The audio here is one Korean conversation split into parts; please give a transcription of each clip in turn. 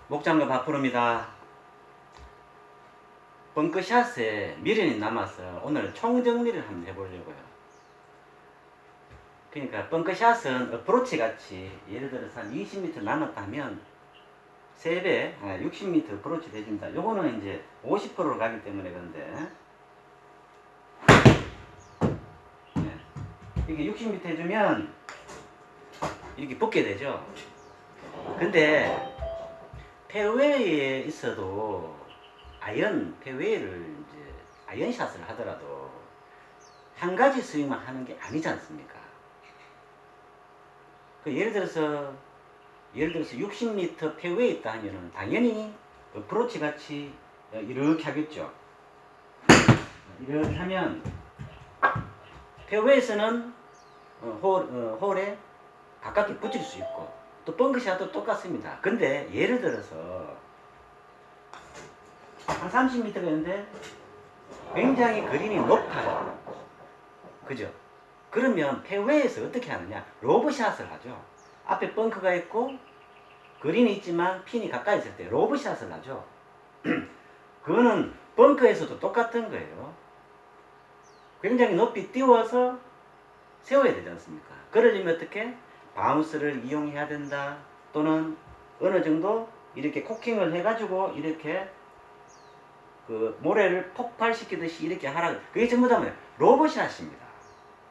목장갑 앞으로입니다. 벙커샷에 미련이 남아서 오늘 총정리를 한번 해보려고요. 그러니까 벙커샷은 어프로치 같이 예를 들어서 한 20m 남았다면 3배 60m 어프로치 해줍니다. 요거는 이제 50%로 가기 때문에 그런데 이게 60m 해주면 이렇게 붙게 되죠. 근데 페어웨이에 있어도 페어웨이를 이제 아이언샷을 하더라도 한 가지 스윙만 하는 게 아니지 않습니까? 예를 들어서 60m 페어웨이 있다 하면은 당연히 어프로치 같이 이렇게 하겠죠. 이렇게 하면 페어웨이에서는 홀에 가깝게 붙일 수 있고 또 벙커샷도 똑같습니다. 근데 예를 들어서 한 30m가 있는데 굉장히 그린이 높아요. 그죠? 그러면 페어웨이에서 어떻게 하느냐? 로브샷을 하죠. 앞에 벙커가 있고 그린이 있지만 핀이 가까이 있을 때 로브샷을 하죠. 그거는 벙커에서도 똑같은 거예요. 굉장히 높이 띄워서 세워야 되지 않습니까? 그러려면 어떻게? 바운스를 이용해야 된다. 또는 어느 정도 이렇게 코킹을 해가지고 이렇게 그 모래를 폭발시키듯이 이렇게 하라. 그게 전부 다 뭐예요? 로브샷입니다.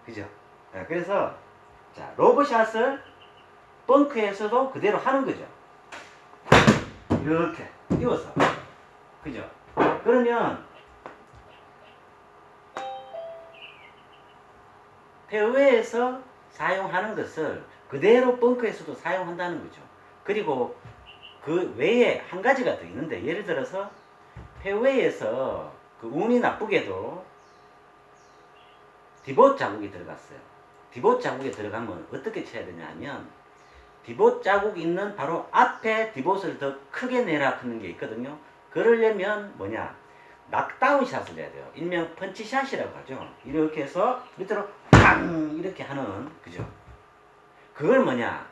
그죠? 그래서 자, 로브샷을 벙커에서도 그대로 하는 거죠. 이렇게 띄워서. 그죠? 그러면 페어웨이에서 사용하는 것을 그대로 벙커에서도 사용한다는 거죠. 그리고 그 외에 한 가지가 더 있는데 예를 들어서 페어웨이에서 그 운이 나쁘게도 디봇 자국이 들어갔어요. 디봇 자국이 들어가면 어떻게 쳐야 되냐 하면 디봇 자국 있는 바로 앞에 디봇을 더 크게 내라 하는 게 있거든요. 그러려면 뭐냐? 낙다운 샷을 해야 돼요. 일명 펀치샷이라고 하죠. 이렇게 해서 밑으로 팡 이렇게 하는 그죠? 그걸 뭐냐?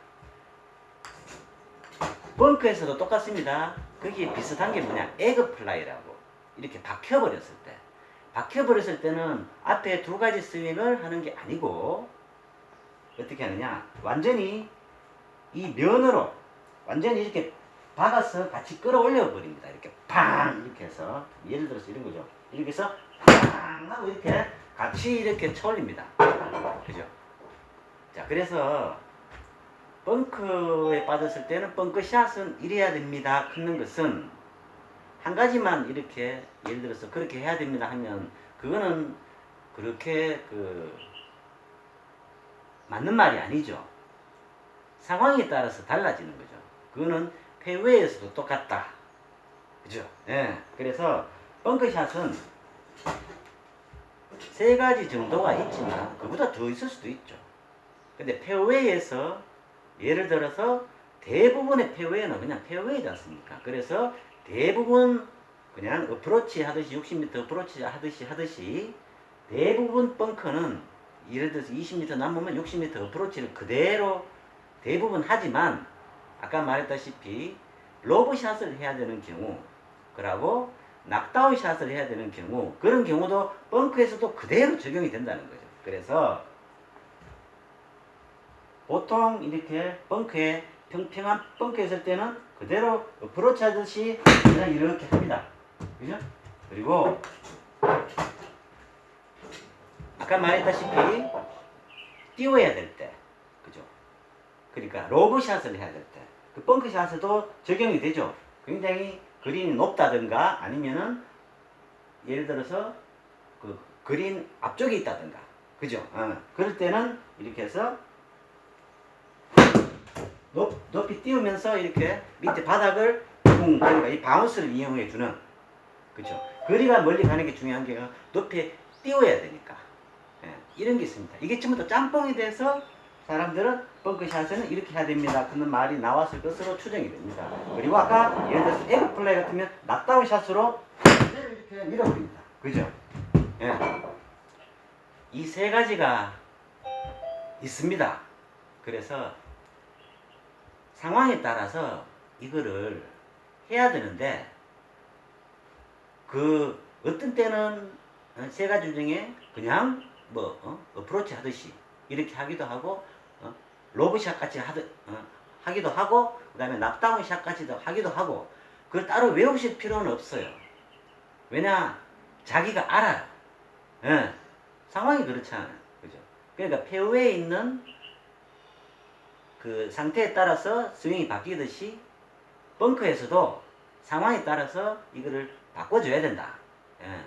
벙커에서도 똑같습니다. 거기에 비슷한 게 뭐냐? 에그 플라이라고 이렇게 박혀버렸을 때는 앞에 두 가지 스윙을 하는 게 아니고 어떻게 하느냐? 완전히 이 면으로 완전히 이렇게 박아서 같이 끌어올려 버립니다. 이렇게 팡 이렇게 해서 예를 들어서 이런 거죠. 이렇게 해서 팡 하고 이렇게 같이 이렇게 쳐올립니다. 그죠? 자, 그래서 벙커에 빠졌을 때는 벙커샷은 이래야 됩니다. 끊는 것은 한 가지만 이렇게 예를 들어서 그렇게 해야 됩니다 하면 그거는 그렇게 맞는 말이 아니죠. 상황에 따라서 달라지는 거죠. 그거는 페어웨이에서도 똑같다. 그죠? 예. 그래서 벙커샷은 세 가지 정도가 있지만 그보다 더 있을 수도 있죠. 근데 페어웨이에서 예를 들어서 대부분의 페어웨이는 그냥 페어웨이지 않습니까? 그래서 대부분 그냥 어프로치 하듯이 60m 어프로치 하듯이 대부분 벙커는 예를 들어서 20m 남으면 60m 어프로치를 그대로 대부분 하지만 아까 말했다시피 로브샷을 해야 되는 경우 그러고 낙다운 샷을 해야 되는 경우 그런 경우도 벙커에서도 그대로 적용이 된다는 거죠. 그래서 보통 이렇게 벙커에 평평한 벙커에 있을 때는 그대로 어프로치 하듯이 그냥 이렇게 합니다. 그죠? 그리고 아까 말했다시피 띄워야 될 때, 그죠? 그러니까 로브샷을 해야 될 때, 그 벙커샷에도 적용이 되죠. 굉장히 그린이 높다든가 아니면은 예를 들어서 그 그린 앞쪽에 있다든가, 그죠? 그럴 때는 이렇게 해서 높이 띄우면서 이렇게 밑에 바닥을 그러니까 이 바운스를 이용해 주는, 그죠? 거리가 멀리 가는 게 중요한 게 높이 띄워야 되니까. 예, 이런 게 있습니다. 이게 전부 다 짬뽕이 돼서 사람들은 벙커샷에는 이렇게 해야 됩니다. 그런 말이 나왔을 것으로 추정이 됩니다. 그리고 아까 예를 들어서 에그 플레이 같으면 낙다운 샷으로 이렇게 밀어버립니다. 그죠? 예. 이 세 가지가 있습니다. 그래서 상황에 따라서 이거를 해야 되는데 그 어떤 때는 세 가지 중에 그냥 뭐 어프로치 하듯이 이렇게 하기도 하고 로브샷 같이 하기도 하고 그다음에 납다운 샷 같이도 하기도 하고 그걸 따로 외우실 필요는 없어요. 왜냐 자기가 알아요. 예, 상황이 그렇잖아요. 그죠? 그러니까 페어웨이에 있는 그 상태에 따라서 스윙이 바뀌듯이 벙커에서도 상황에 따라서 이거를 바꿔줘야 된다. 예.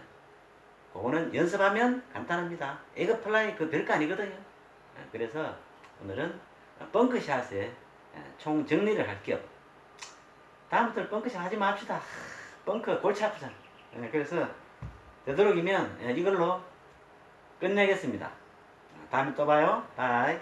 그거는 연습하면 간단합니다. 에그 플라이 그 별거 아니거든요. 예, 그래서 오늘은 벙커샷에 총 정리를 할 겸 다음부터 벙커샷 하지 맙시다. 벙커 골치 아프잖아. 예, 그래서 되도록이면 이걸로 끝내겠습니다. 다음에 또 봐요. 바이.